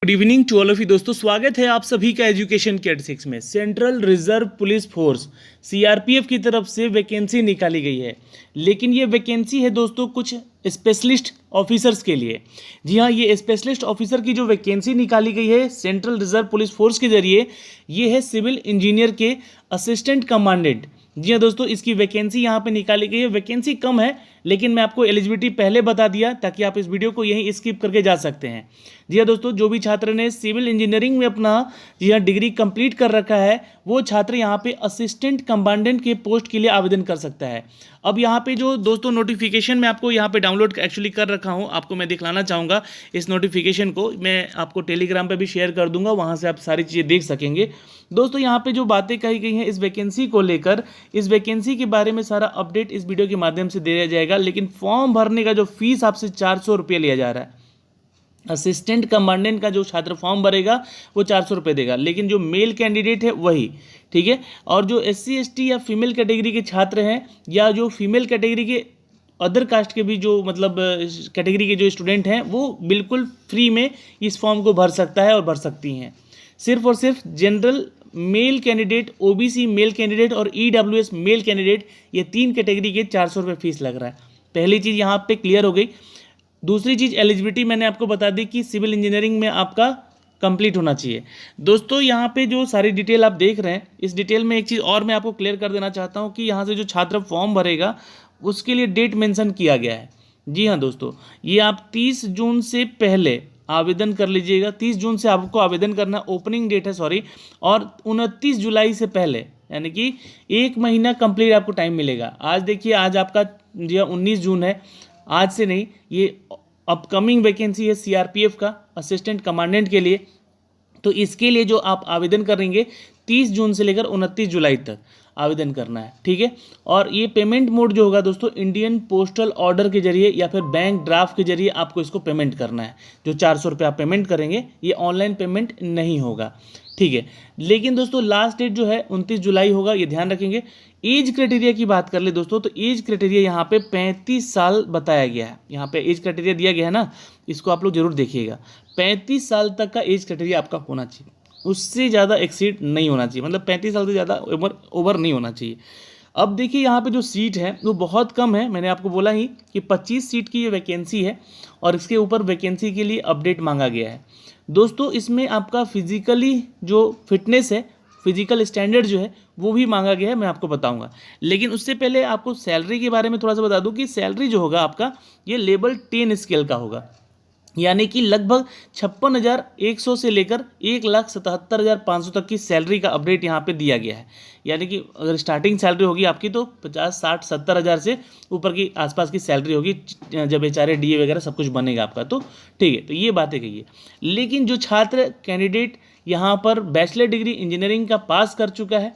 Good evening to all of you दोस्तों, स्वागत है आप सभी का एजुकेशन के 6 में। Central reserve police force CRPF की तरफ से वैकेंसी निकाली गई है, लेकिन ये वैकेंसी है दोस्तों कुछ स्पेशलिस्ट ऑफिसर्स के लिए। जी हाँ, ये स्पेशलिस्ट ऑफिसर की जो वैकेंसी निकाली गई है सेंट्रल रिजर्व पुलिस फोर्स के जरिए, ये है सिविल इंजीनियर के असिस्टेंट कमांडेंट। जी हाँ दोस्तों, इसकी वैकेंसी यहाँ पे निकाली गई है। वैकेंसी कम है, लेकिन मैं आपको एलिजिबिलिटी पहले बता दिया ताकि आप इस वीडियो को यहीं स्किप करके जा सकते हैं। जी हाँ दोस्तों, जो भी छात्र ने सिविल इंजीनियरिंग में अपना जी हाँ डिग्री कंप्लीट कर रखा है, वो छात्र यहाँ पे असिस्टेंट कमांडेंट के पोस्ट के लिए आवेदन कर सकता है। अब यहाँ पे जो दोस्तों नोटिफिकेशन मैं आपको यहाँ पे डाउनलोड एक्चुअली कर रखा हूँ, आपको मैं दिखलाना चाहूँगा। इस नोटिफिकेशन को मैं आपको टेलीग्राम पे भी शेयर कर दूंगा, वहाँ से आप सारी चीज़ें देख सकेंगे। दोस्तों यहाँ पे जो बातें कही गई हैं इस वैकेंसी को लेकर, इस वैकेंसी के बारे में सारा अपडेट इस वीडियो के माध्यम से दिया जाएगा। लेकिन फॉर्म भरने का जो फीस आपसे 400 रुपये लिया जा रहा है। असिस्टेंट कमांडेंट का जो छात्र फॉर्म भरेगा वो 400 रुपये देगा, लेकिन जो मेल कैंडिडेट है वही, ठीक है। और जो SC ST या फीमेल कैटेगरी के छात्र हैं, या जो फीमेल कैटेगरी के अदर कास्ट के भी जो मतलब कैटेगरी के जो स्टूडेंट हैं, वो बिल्कुल फ्री में इस फॉर्म को भर सकता है और भर सकती हैं। सिर्फ और सिर्फ general male candidate, OBC male candidate और EWS मेल कैंडिडेट, ये 3 कैटेगरी के 400 रुपये फीस लग रहा है। पहली चीज़ यहाँ पे क्लियर हो गई। दूसरी चीज़ एलिजिबिलिटी मैंने आपको बता दी कि सिविल इंजीनियरिंग में आपका कंप्लीट होना चाहिए। दोस्तों यहाँ पे जो सारी डिटेल आप देख रहे हैं, इस डिटेल में एक चीज़ और मैं आपको क्लियर कर देना चाहता हूँ कि यहाँ से जो छात्र फॉर्म भरेगा उसके लिए डेट मेंशन किया गया है। जी हाँ दोस्तों, ये आप 30 जून से पहले आवेदन कर लीजिएगा। 30 जून से आपको आवेदन करना, ओपनिंग डेट है सॉरी, और 29 जुलाई से पहले, यानी कि 1 महीना कंप्लीट आपको टाइम मिलेगा। आज देखिए, आज आपका जी 19 जून है, आज से नहीं, ये अपकमिंग वैकेंसी है सीआरपीएफ का असिस्टेंट कमांडेंट के लिए। तो इसके लिए जो आप आवेदन करेंगे 30 जून से लेकर 29 जुलाई तक आवेदन करना है, ठीक है। और ये पेमेंट मोड जो होगा दोस्तों, इंडियन पोस्टल ऑर्डर के जरिए या फिर बैंक ड्राफ्ट के जरिए आपको इसको पेमेंट करना है। जो 400 रुपये आप पेमेंट करेंगे, ये ऑनलाइन पेमेंट नहीं होगा, ठीक है। लेकिन दोस्तों लास्ट डेट जो है 29 जुलाई होगा, ये ध्यान रखेंगे। एज क्राइटेरिया की बात कर ले दोस्तों, तो एज क्राइटेरिया यहाँ पे 35 साल बताया गया है। यहाँ पे एज क्राइटेरिया दिया गया है ना, इसको आप लोग जरूर देखिएगा। 35 साल तक का एज क्राइटेरिया आपका होना चाहिए, उससे ज़्यादा एक्सीड नहीं होना चाहिए, मतलब 35 साल से ज़्यादा ओवर नहीं होना चाहिए। अब देखिए यहाँ पे जो सीट है वो बहुत कम है। मैंने आपको बोला ही कि 25 सीट की ये वैकेंसी है, और इसके ऊपर वैकेंसी के लिए अपडेट मांगा गया है। दोस्तों इसमें आपका फिजिकली जो फिटनेस है, फिजिकल स्टैंडर्ड जो है वो भी मांगा गया है, मैं आपको बताऊंगा। लेकिन उससे पहले आपको सैलरी के बारे में थोड़ा सा बता दूं कि सैलरी जो होगा आपका, ये लेवल 10 स्केल का होगा, यानी कि लगभग 56,100 से लेकर 1,77,500 तक की सैलरी का अपडेट यहाँ पे दिया गया है। यानी कि अगर स्टार्टिंग सैलरी होगी आपकी तो 50, 60, 70 हज़ार से ऊपर की आसपास की सैलरी होगी, जब HRA DA वगैरह सब कुछ बनेगा आपका, तो ठीक है। तो ये बातें कही है। लेकिन जो छात्र कैंडिडेट यहाँ पर बैचलर डिग्री इंजीनियरिंग का पास कर चुका है,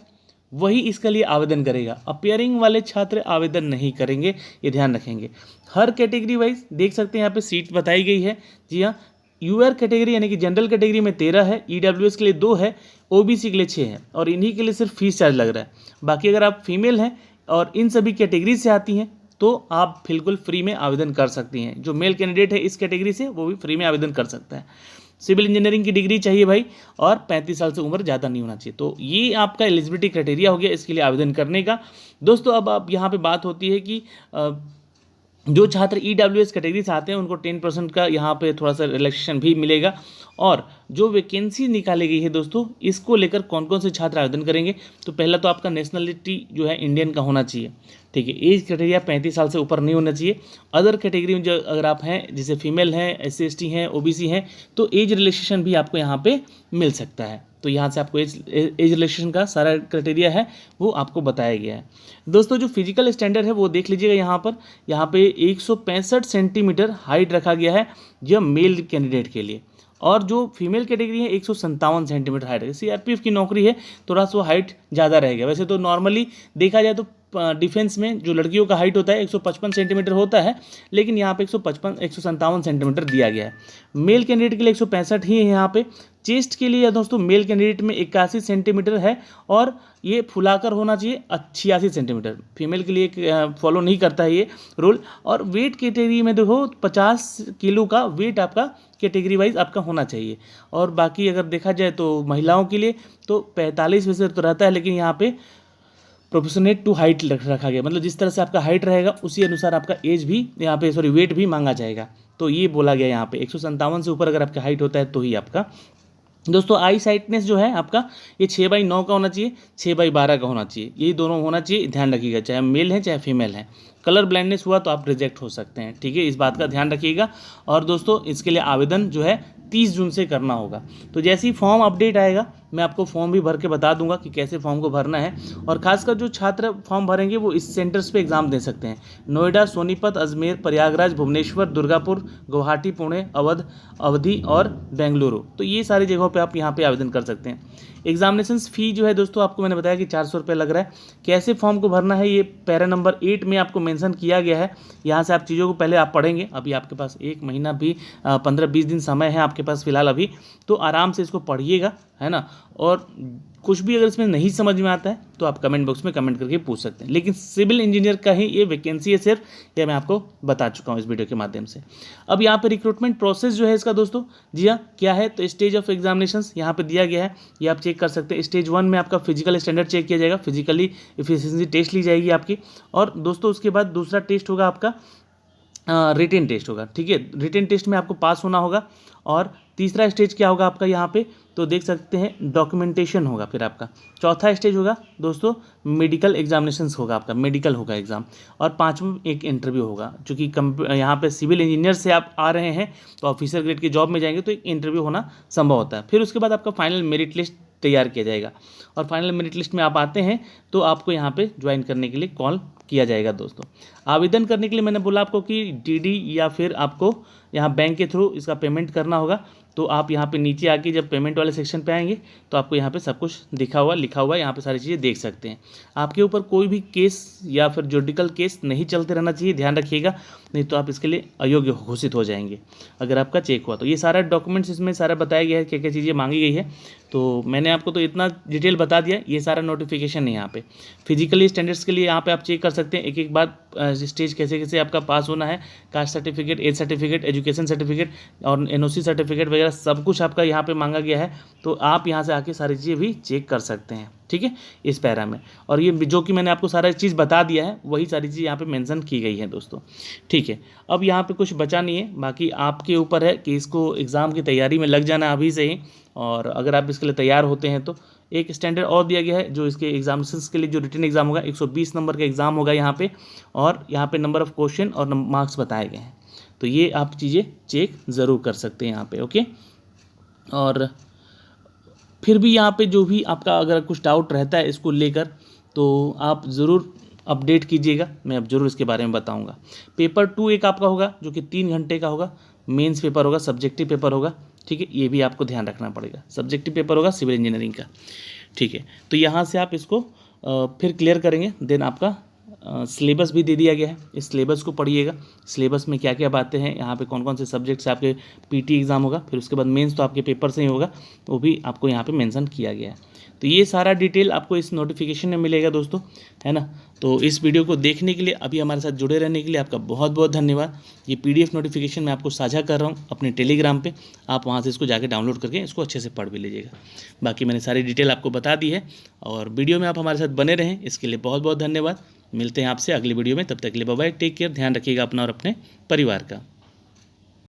वही इसके लिए आवेदन करेगा। अपियरिंग वाले छात्र आवेदन नहीं करेंगे, ये ध्यान रखेंगे। हर कैटेगरी वाइज देख सकते हैं यहाँ पे सीट बताई गई है। जी हाँ, UR कैटेगरी यानी कि जनरल कैटेगरी में 13 है, EWS के लिए 2 है, OBC के लिए 6 है, और इन्हीं के लिए सिर्फ फीस चार्ज लग रहा है। बाकी अगर आप फीमेल हैं और इन सभी कैटेगरी से आती हैं तो आप बिल्कुल फ्री में आवेदन कर सकती हैं। जो मेल कैंडिडेट है इस कैटेगरी से, वो भी फ्री में आवेदन कर सकता है। सिविल इंजीनियरिंग की डिग्री चाहिए भाई, और 35 साल से उम्र ज़्यादा नहीं होना चाहिए। तो ये आपका एलिजिबिलिटी क्राइटेरिया हो गया इसके लिए आवेदन करने का। दोस्तों अब आप यहाँ पे बात होती है कि जो छात्र EWS कैटेगरी से आते हैं उनको 10% का यहाँ पे थोड़ा सा रिलैक्सेशन भी मिलेगा। और जो वैकेंसी निकाली गई है दोस्तों, इसको लेकर कौन कौन से छात्र आवेदन करेंगे, तो पहला तो आपका नेशनलिटी जो है इंडियन का होना चाहिए, ठीक है। एज क्राइटेरिया 35 साल से ऊपर नहीं होना चाहिए। अदर कैटेगरी में जो अगर आप हैं, जैसे फीमेल हैं, SC ST हैं, OBC हैं, तो एज रिलैक्सेशन भी आपको यहाँ पे मिल सकता है। तो यहाँ से आपको एज रिलैक्सेशन का सारा क्राइटेरिया है वो आपको बताया गया है। दोस्तों जो फिजिकल स्टैंडर्ड है वो देख लीजिएगा। यहाँ पे 165 सेंटीमीटर हाइट रखा गया है यह मेल कैंडिडेट के लिए, और जो फीमेल कैटेगरी है 157 सेंटीमीटर हाइट है। CRPF की नौकरी है, थोड़ा सा हाइट ज़्यादा रहेगा। वैसे तो नॉर्मली देखा जाए तो डिफेंस में जो लड़कियों का हाइट होता है 155 सेंटीमीटर होता है, लेकिन यहाँ पे 157 सेंटीमीटर दिया गया है। मेल कैंडिडेट के लिए 165 ही है यहाँ पे। चेस्ट के लिए दोस्तों मेल कैंडिडेट में 81 सेंटीमीटर है और ये फुलाकर होना चाहिए 86 सेंटीमीटर। फीमेल के लिए फॉलो नहीं करता है ये रूल। और वेट कैटेगरी में देखो 50 किलो का वेट आपका कैटेगरी वाइज आपका होना चाहिए। और बाकी अगर देखा जाए तो महिलाओं के लिए तो 45 वैसे तो रहता है, लेकिन यहाँ पे प्रोपोर्शनेट टू हाइट रखा गया, मतलब जिस तरह से आपका हाइट रहेगा उसी अनुसार आपका एज भी यहाँ पे वेट भी मांगा जाएगा। तो ये बोला गया यहाँ पे 157 से ऊपर अगर आपका हाइट होता है तो ही आपका दोस्तों आई साइटनेस जो है आपका ये 6/9 का होना चाहिए, 6/12 का होना चाहिए, यही दोनों होना चाहिए। ध्यान रखिएगा, चाहे मेल है चाहे फीमेल है। कलर ब्लाइंडनेस हुआ तो आप रिजेक्ट हो सकते हैं, ठीक है, इस बात का ध्यान रखिएगा। और दोस्तों इसके लिए आवेदन जो है 30 जून से करना होगा। तो जैसे ही फॉर्म अपडेट आएगा मैं आपको फॉर्म भी भर के बता दूंगा कि कैसे फॉर्म को भरना है। और खासकर जो छात्र फॉर्म भरेंगे वो इस सेंटर्स पे एग्जाम दे सकते हैं: नोएडा, सोनीपत, अजमेर, प्रयागराज, भुवनेश्वर, दुर्गापुर, गुवाहाटी, पुणे, अवधि और बेंगलुरु। तो ये सारी जगहों पे आप यहाँ पे आवेदन कर सकते हैं। एग्जामिनेशन फ़ी जो है दोस्तों आपको मैंने बताया कि 400 रुपये लग रहा है। कैसे फॉर्म को भरना है ये पैरा नंबर 8 में आपको मेंशन किया गया है। यहाँ से आप चीज़ों को पहले आप पढ़ेंगे। अभी आपके पास 1 महीना भी 15-20 दिन समय है आपके पास फिलहाल अभी, तो आराम से इसको पढ़िएगा, है ना। और कुछ भी अगर इसमें नहीं समझ में आता है तो आप कमेंट बॉक्स में कमेंट करके पूछ सकते हैं। लेकिन सिविल इंजीनियर का ही ये वैकेंसी है सिर्फ, यह मैं आपको बता चुका हूँ इस वीडियो के माध्यम से। अब यहाँ पे रिक्रूटमेंट प्रोसेस जो है इसका दोस्तों, जी हाँ, क्या है तो स्टेज ऑफ एग्जामिनेशंस यहाँ पे दिया गया है, ये आप चेक कर सकते हैं। स्टेज 1 में आपका फिजिकल स्टैंडर्ड चेक किया जाएगा, फिजिकली एफिशिएंसी टेस्ट ली जाएगी आपकी। और दोस्तों उसके बाद दूसरा टेस्ट होगा आपका रिटेन टेस्ट होगा, ठीक है। रिटेन टेस्ट में आपको पास होना होगा। और तीसरा स्टेज क्या होगा आपका यहाँ पे तो देख सकते हैं डॉक्यूमेंटेशन होगा। फिर आपका चौथा स्टेज होगा दोस्तों मेडिकल एग्जामिनेशंस होगा, आपका मेडिकल होगा एग्ज़ाम। और पांचवा एक इंटरव्यू होगा, चूँकि यहाँ पे सिविल इंजीनियर से आप आ रहे हैं तो ऑफिसर ग्रेड की जॉब में जाएंगे तो एक इंटरव्यू होना संभव होता है। फिर उसके बाद आपका फाइनल मेरिट लिस्ट तैयार किया जाएगा। और फाइनल मेरिट लिस्ट में आप आते हैं तो आपको यहाँ पे ज्वाइन करने के लिए कॉल किया जाएगा। दोस्तों आवेदन करने के लिए मैंने बोला आपको कि डीडी या फिर आपको यहाँ बैंक के थ्रू इसका पेमेंट करना होगा। तो आप यहाँ पे नीचे आके जब पेमेंट वाले सेक्शन पे आएंगे तो आपको यहाँ पे सब कुछ लिखा हुआ यहाँ पे सारी चीज़ें देख सकते हैं। आपके ऊपर कोई भी केस या फिर जुडिकल केस नहीं चलते रहना चाहिए, ध्यान रखिएगा, नहीं तो आप इसके लिए अयोग्य घोषित हो जाएंगे अगर आपका चेक हुआ तो। ये सारा डॉक्यूमेंट्स इसमें सारा बताया गया है, क्या क्या चीज़ें मांगी गई है। तो मैंने आपको तो इतना डिटेल बता दिया, ये सारा नोटिफिकेशन है यहाँ पे। फिजिकली स्टैंडर्ड्स के लिए यहाँ पे आप चेक कर सकते हैं एक एक बार स्टेज कैसे कैसे आपका पास होना है। Caste certificate, age certificate, education certificate और एनओसी सर्टिफिकेट वगैरह सब कुछ आपका यहाँ पे मांगा गया है। तो आप यहाँ से आके सारी चीज़ें भी चेक कर सकते हैं, ठीक है, इस पैरा में। और ये जो कि मैंने आपको सारा चीज़ बता दिया है वही सारी चीज़ यहाँ पे मेंशन की गई है दोस्तों, ठीक है। अब यहाँ पे कुछ बचा नहीं है, बाकी आपके ऊपर है कि इसको एग्ज़ाम की तैयारी में लग जाना अभी से ही। और अगर आप इसके लिए तैयार होते हैं तो एक स्टैंडर्ड और दिया गया है जो इसके एग्जामिनेशंस के लिए जो रिटन एग्जाम होगा 120 नंबर का एग्ज़ाम होगा यहाँ पे। और यहाँ पे नंबर ऑफ़ क्वेश्चन और मार्क्स बताए गए हैं, तो ये आप चीज़ें चेक ज़रूर कर सकते हैं यहाँ पे, ओके। और फिर भी यहाँ पे जो भी आपका अगर कुछ डाउट रहता है इसको लेकर तो आप ज़रूर अपडेट कीजिएगा, मैं अब ज़रूर इसके बारे में बताऊंगा। पेपर 2 एक आपका होगा जो कि 3 घंटे का होगा, मेंस पेपर होगा, सब्जेक्टिव पेपर होगा, ठीक है, ये भी आपको ध्यान रखना पड़ेगा। सब्जेक्टिव पेपर होगा सिविल इंजीनियरिंग का, ठीक है। तो यहाँ से आप इसको फिर क्लियर करेंगे। देन आपका सिलेबस भी दे दिया गया है, इस सिलेबस को पढ़िएगा। सिलेबस में क्या क्या बातें हैं, यहाँ पे कौन कौन से सब्जेक्ट से आपके पीटी एग्ज़ाम होगा, फिर उसके बाद मेंस तो आपके पेपर से ही होगा, वो भी आपको यहाँ पे मेंशन किया गया है। तो ये सारा डिटेल आपको इस नोटिफिकेशन में मिलेगा दोस्तों, है ना। तो इस वीडियो को देखने के लिए, अभी हमारे साथ जुड़े रहने के लिए आपका बहुत बहुत धन्यवाद। ये PDF नोटिफिकेशन मैं आपको साझा कर रहा हूँ अपने टेलीग्राम पे, आप वहाँ से इसको जाके डाउनलोड करके इसको अच्छे से पढ़ भी लीजिएगा। बाकी मैंने सारी डिटेल आपको बता दी है और वीडियो में आप हमारे साथ बने रहें, इसके लिए बहुत बहुत धन्यवाद। मिलते हैं आपसे अगली वीडियो में, तब तक के लिए बाय बाय, टेक केयर, ध्यान रखिएगा अपना और अपने परिवार का।